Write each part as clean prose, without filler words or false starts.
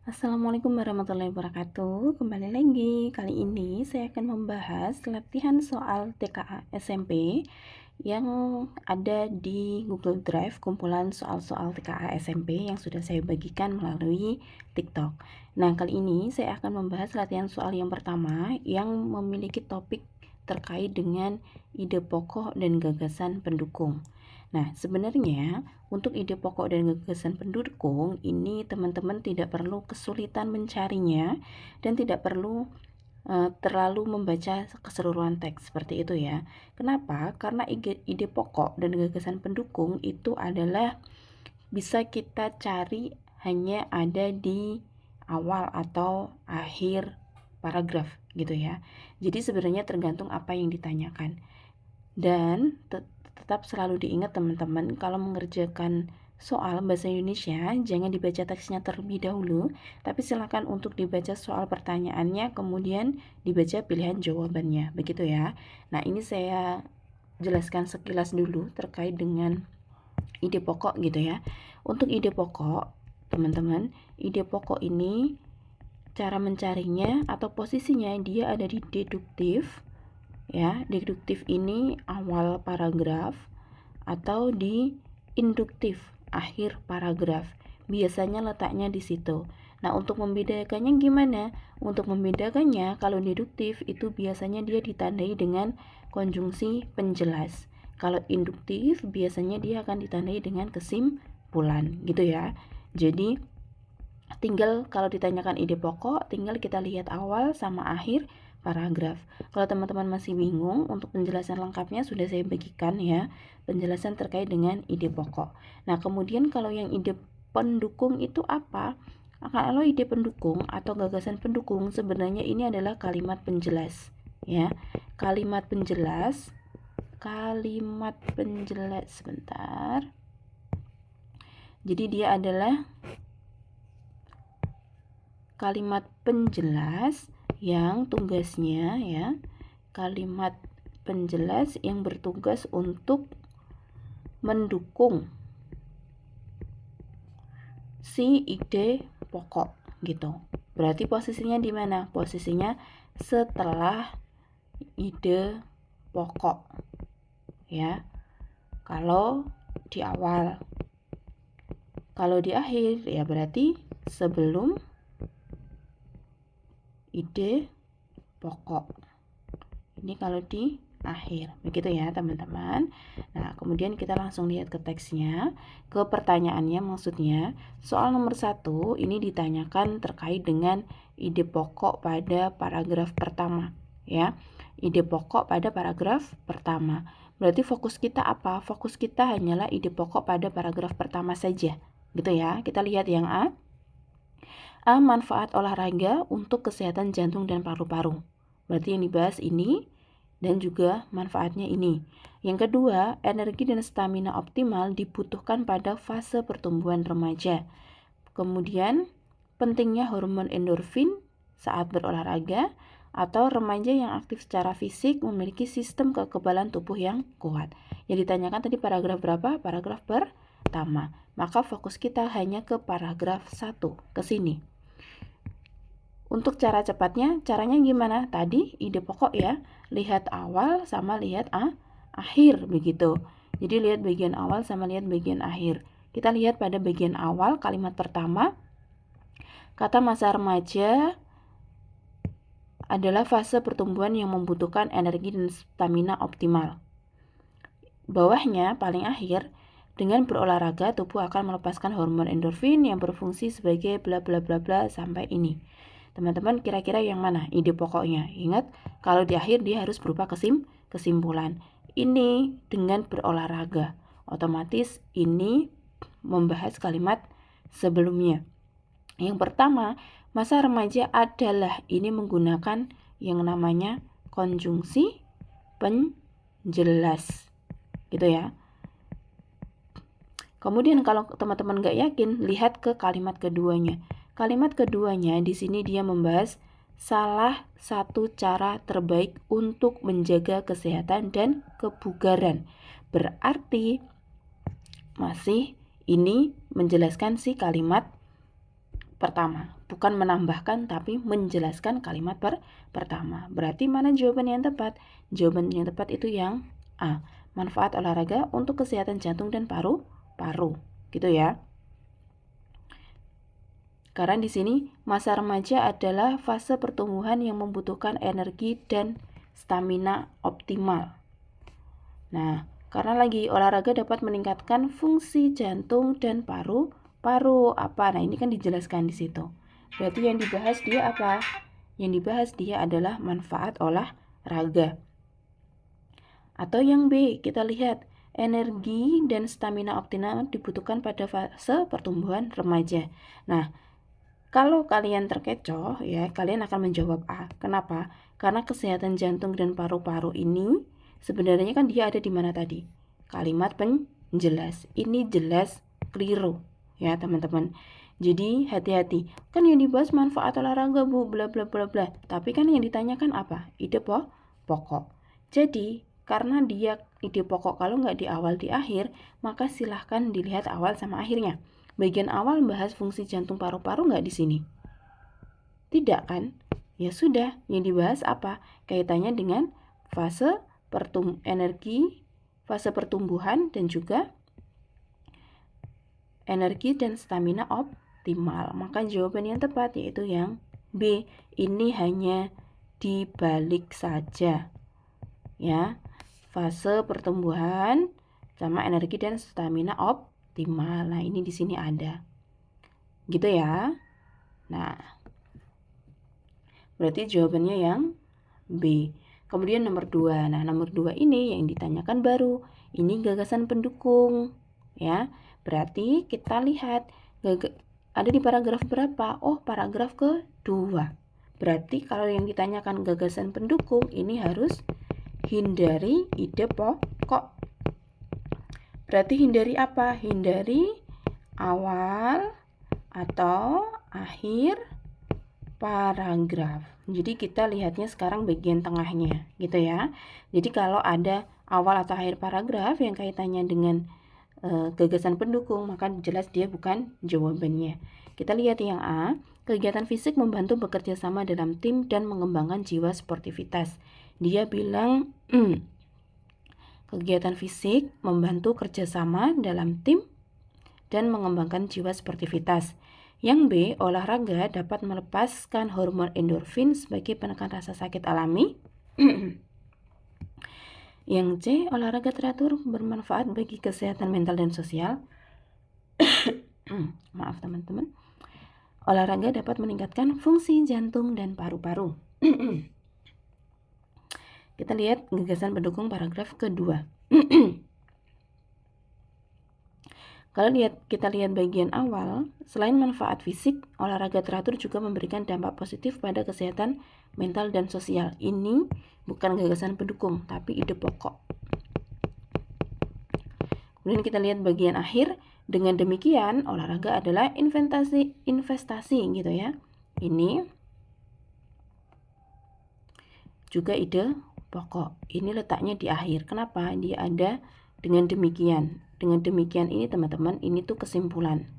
Assalamualaikum warahmatullahi wabarakatuh. Kembali lagi. Kali ini saya akan membahas latihan soal TKA SMP yang ada di Google Drive, kumpulan soal-soal TKA SMP yang sudah saya bagikan melalui TikTok. Nah, kali ini saya akan membahas latihan soal yang pertama yang memiliki topik terkait dengan ide pokok dan gagasan pendukung. Nah, sebenarnya untuk ide pokok dan gagasan pendukung ini teman-teman tidak perlu kesulitan mencarinya dan tidak perlu terlalu membaca keseluruhan teks seperti itu ya. Kenapa? Karena ide pokok dan gagasan pendukung itu adalah bisa kita cari hanya ada di awal atau akhir paragraf gitu ya. Jadi sebenarnya tergantung apa yang ditanyakan. Dan tetap selalu diingat teman-teman, kalau mengerjakan soal bahasa Indonesia, jangan dibaca teksnya terlebih dahulu, tapi silakan untuk dibaca soal pertanyaannya, kemudian dibaca pilihan jawabannya, begitu ya. Nah, ini saya jelaskan sekilas dulu terkait dengan ide pokok gitu ya. Untuk ide pokok, teman-teman, ide pokok ini cara mencarinya atau posisinya dia ada di deduktif. Ya, deduktif ini awal paragraf atau di induktif akhir paragraf. Biasanya letaknya di situ. Nah, untuk membedakannya gimana? Untuk membedakannya, kalau deduktif itu biasanya dia ditandai dengan konjungsi penjelas. Kalau induktif biasanya dia akan ditandai dengan kesimpulan, gitu ya. Jadi, tinggal kalau ditanyakan ide pokok, tinggal kita lihat awal sama akhir paragraf. Kalau teman-teman masih bingung, untuk penjelasan lengkapnya sudah saya bagikan ya, penjelasan terkait dengan ide pokok. Nah, kemudian kalau yang ide pendukung itu apa? Kalau ide pendukung atau gagasan pendukung sebenarnya ini adalah kalimat penjelas ya. Kalimat penjelas sebentar. Jadi dia adalah kalimat penjelas yang tugasnya ya, kalimat penjelas yang bertugas untuk mendukung si ide pokok gitu. Berarti posisinya di mana? Posisinya setelah ide pokok ya. Kalau di awal, kalau di akhir ya berarti sebelum ide pokok. Ini kalau di akhir, begitu ya teman-teman. Nah, kemudian kita langsung lihat ke teksnya, ke pertanyaannya maksudnya. Soal nomor 1 ini ditanyakan terkait dengan ide pokok pada paragraf pertama ya. Ide pokok pada paragraf pertama. Berarti fokus kita apa? Fokus kita hanyalah ide pokok pada paragraf pertama saja. Gitu ya. Kita lihat yang A. A. Manfaat olahraga untuk kesehatan jantung dan paru-paru. Berarti yang dibahas ini dan juga manfaatnya ini. Yang kedua, energi dan stamina optimal dibutuhkan pada fase pertumbuhan remaja. Kemudian, pentingnya hormon endorfin saat berolahraga atau remaja yang aktif secara fisik memiliki sistem kekebalan tubuh yang kuat. Yang ditanyakan tadi paragraf berapa? Paragraf pertama. Maka fokus kita hanya ke paragraf 1, ke sini. Untuk cara cepatnya, caranya gimana? Tadi ide pokok ya, lihat awal sama lihat akhir begitu. Jadi lihat bagian awal sama lihat bagian akhir. Kita lihat pada bagian awal kalimat pertama, kata masa remaja adalah fase pertumbuhan yang membutuhkan energi dan stamina optimal. Bawahnya paling akhir, dengan berolahraga tubuh akan melepaskan hormon endorfin yang berfungsi sebagai bla bla bla bla sampai ini. Teman-teman kira-kira yang mana ide pokoknya? Ingat, kalau di akhir dia harus berupa kesimpulan. Ini dengan berolahraga. Otomatis ini membahas kalimat sebelumnya. Yang pertama, masa remaja adalah ini menggunakan yang namanya konjungsi penjelas. Gitu ya. Kemudian kalau teman-teman nggak yakin, lihat ke kalimat keduanya. Kalimat keduanya di sini dia membahas salah satu cara terbaik untuk menjaga kesehatan dan kebugaran. Berarti masih ini menjelaskan si kalimat pertama, bukan menambahkan tapi menjelaskan kalimat pertama. Berarti mana jawaban yang tepat? Jawaban yang tepat itu yang A, manfaat olahraga untuk kesehatan jantung dan paru-paru, gitu ya. Karena di sini masa remaja adalah fase pertumbuhan yang membutuhkan energi dan stamina optimal. Nah, karena lagi olahraga dapat meningkatkan fungsi jantung dan paru-paru apa? Nah, ini kan dijelaskan di situ. Berarti yang dibahas dia apa? Yang dibahas dia adalah manfaat olahraga. Atau yang B, kita lihat energi dan stamina optimal dibutuhkan pada fase pertumbuhan remaja. Nah, kalau kalian terkecoh ya, kalian akan menjawab A. Kenapa? Karena kesehatan jantung dan paru-paru ini sebenarnya kan dia ada di mana tadi? Kalimat penjelas. Ini jelas keliru ya, teman-teman. Jadi hati-hati. Kan yang dibahas manfaat olahraga, Bu, bla bla bla bla. Tapi kan yang ditanyakan apa? Ide pokok. Jadi, karena dia ide pokok kalau nggak di awal di akhir, maka silahkan dilihat awal sama akhirnya. Bagian awal membahas fungsi jantung paru-paru nggak di sini? Tidak kan? Ya sudah, yang dibahas apa? Kaitannya dengan fase energi, fase pertumbuhan dan juga energi dan stamina optimal. Maka jawaban yang tepat yaitu yang B. Ini hanya dibalik saja. Ya, fase pertumbuhan sama energi dan stamina optimal. Nah, ini di sini ada. Gitu ya. Nah, berarti jawabannya yang B. Kemudian nomor 2. Nah, nomor 2 ini yang ditanyakan baru. Ini gagasan pendukung. Ya, berarti kita lihat ada di paragraf berapa? Oh, paragraf kedua. Berarti kalau yang ditanyakan gagasan pendukung, ini harus hindari ide pokok. Berarti hindari apa? Hindari awal atau akhir paragraf. Jadi kita lihatnya sekarang bagian tengahnya, gitu ya. Jadi kalau ada awal atau akhir paragraf yang kaitannya dengan gagasan pendukung, maka jelas dia bukan jawabannya. Kita lihat yang A, kegiatan fisik membantu bekerja sama dalam tim dan mengembangkan jiwa sportivitas. Dia bilang kegiatan fisik membantu kerjasama dalam tim dan mengembangkan jiwa sportivitas. Yang B, olahraga dapat melepaskan hormon endorfin sebagai penekan rasa sakit alami. Yang C, olahraga teratur bermanfaat bagi kesehatan mental dan sosial. Maaf teman-teman. Olahraga dapat meningkatkan fungsi jantung dan paru-paru. Kita lihat gagasan pendukung paragraf kedua. Kalau kita lihat bagian awal, selain manfaat fisik, olahraga teratur juga memberikan dampak positif pada kesehatan mental dan sosial. Ini bukan gagasan pendukung, tapi ide pokok. Kemudian kita lihat bagian akhir. Dengan demikian, olahraga adalah investasi gitu ya. Ini juga ide pokok. Ini letaknya di akhir. Kenapa? Dia ada dengan demikian. Dengan demikian ini teman-teman, ini tuh kesimpulan.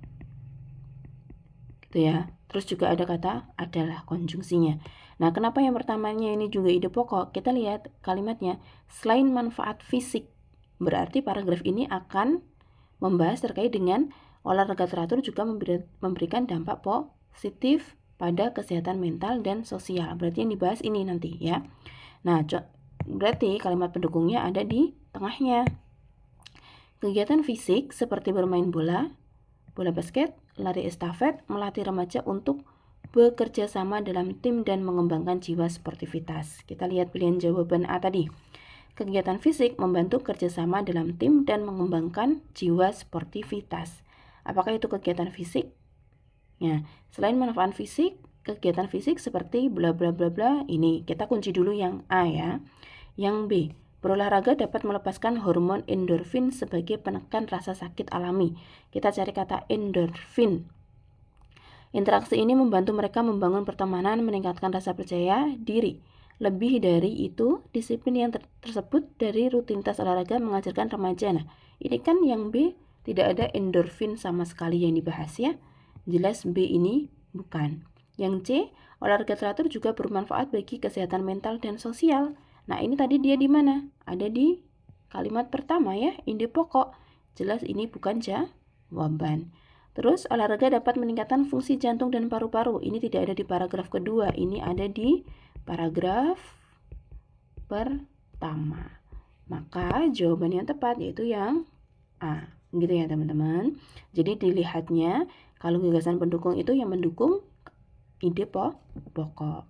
Gitu ya. Terus juga ada kata adalah konjungsinya. Nah, kenapa yang pertamanya ini juga ide pokok? Kita lihat kalimatnya, selain manfaat fisik. Berarti paragraf ini akan membahas terkait dengan olahraga teratur juga memberikan dampak positif pada kesehatan mental dan sosial. Berarti yang dibahas ini nanti ya. Nah, berarti kalimat pendukungnya ada di tengahnya. Kegiatan fisik seperti bermain bola basket, lari estafet, melatih remaja untuk bekerja sama dalam tim dan mengembangkan jiwa sportivitas. Kita lihat pilihan jawaban A tadi. Kegiatan fisik membantu kerjasama dalam tim dan mengembangkan jiwa sportivitas. Apakah itu kegiatan fisik? Ya, selain manfaat fisik, kegiatan fisik seperti bla bla bla bla, ini kita kunci dulu yang A ya. Yang B, berolahraga dapat melepaskan hormon endorfin sebagai penekan rasa sakit alami. Kita cari kata endorfin. Interaksi ini membantu mereka membangun pertemanan, meningkatkan rasa percaya diri. Lebih dari itu, disiplin yang tersebut dari rutinitas olahraga mengajarkan remaja. Nah, ini kan yang B tidak ada endorfin sama sekali yang dibahas ya. Jelas B ini Bukan. Yang C, olahraga teratur juga bermanfaat bagi kesehatan mental dan sosial. Nah, ini tadi dia di mana? Ada di kalimat pertama ya, ide pokok. Jelas ini bukan jawaban. Terus, olahraga dapat meningkatkan fungsi jantung dan paru-paru. Ini tidak ada di paragraf kedua, ini ada di paragraf pertama. Maka jawaban yang tepat yaitu yang A. Gitu ya teman-teman. Jadi dilihatnya kalau gagasan pendukung itu yang mendukung ide pokok.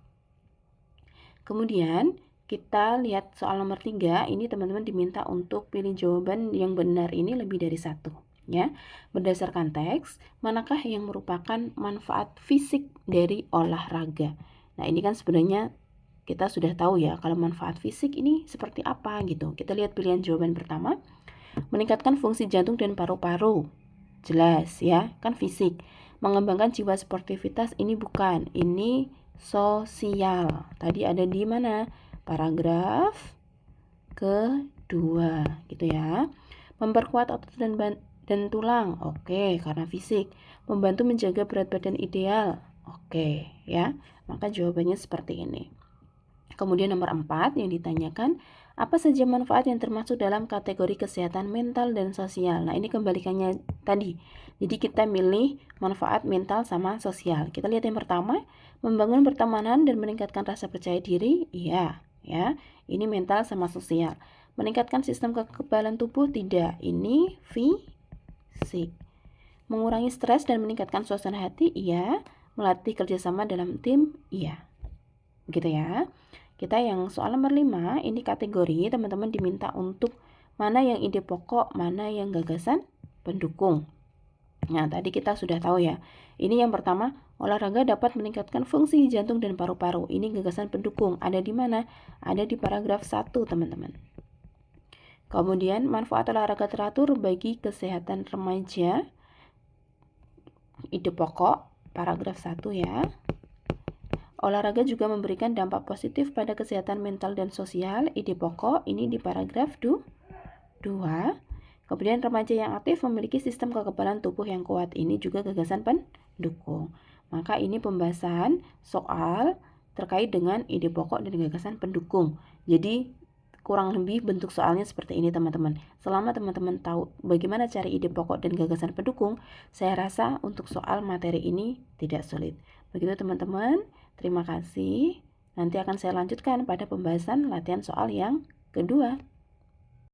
Kemudian kita lihat soal nomor 3. Ini teman-teman diminta untuk pilih jawaban yang benar ini lebih dari satu. Ya, berdasarkan teks, manakah yang merupakan manfaat fisik dari olahraga? Nah, ini kan sebenarnya kita sudah tahu ya kalau manfaat fisik ini seperti apa gitu. Kita lihat pilihan jawaban pertama, meningkatkan fungsi jantung dan paru-paru. Jelas ya, kan fisik. Mengembangkan jiwa sportivitas ini bukan, ini sosial. Tadi ada di mana? Paragraf kedua gitu ya. Memperkuat otot dan tulang. Oke, karena fisik. Membantu menjaga berat badan ideal. Oke, ya. Maka jawabannya seperti ini. Kemudian nomor 4 yang ditanyakan, apa saja manfaat yang termasuk dalam kategori kesehatan mental dan sosial? Nah, ini kembalikannya tadi. Jadi kita milih manfaat mental sama sosial. Kita lihat yang pertama, membangun pertemanan dan meningkatkan rasa percaya diri. Iya, ya. Ini mental sama sosial. Meningkatkan sistem kekebalan tubuh tidak. Ini fisik. Mengurangi stres dan meningkatkan suasana hati. Iya. Melatih kerjasama dalam tim. Iya. Gitu ya. Kita yang soal nomor 5, ini kategori teman-teman diminta untuk mana yang ide pokok, mana yang gagasan pendukung. Nah, tadi kita sudah tahu ya. Ini yang pertama, olahraga dapat meningkatkan fungsi jantung dan paru-paru. Ini gagasan pendukung. Ada di mana? Ada di paragraf 1, teman-teman. Kemudian, manfaat olahraga teratur bagi kesehatan remaja. Ide pokok, paragraf 1 ya. Olahraga juga memberikan dampak positif pada kesehatan mental dan sosial. Ide pokok ini di paragraf 2. Kemudian remaja yang aktif memiliki sistem kekebalan tubuh yang kuat. Ini juga gagasan pendukung. Maka ini pembahasan soal terkait dengan ide pokok dan gagasan pendukung. Jadi kurang lebih bentuk soalnya seperti ini teman-teman. Selama teman-teman tahu bagaimana cari ide pokok dan gagasan pendukung, saya rasa untuk soal materi ini tidak sulit. Begitu teman-teman. Terima kasih. Nanti akan saya lanjutkan pada pembahasan latihan soal yang kedua.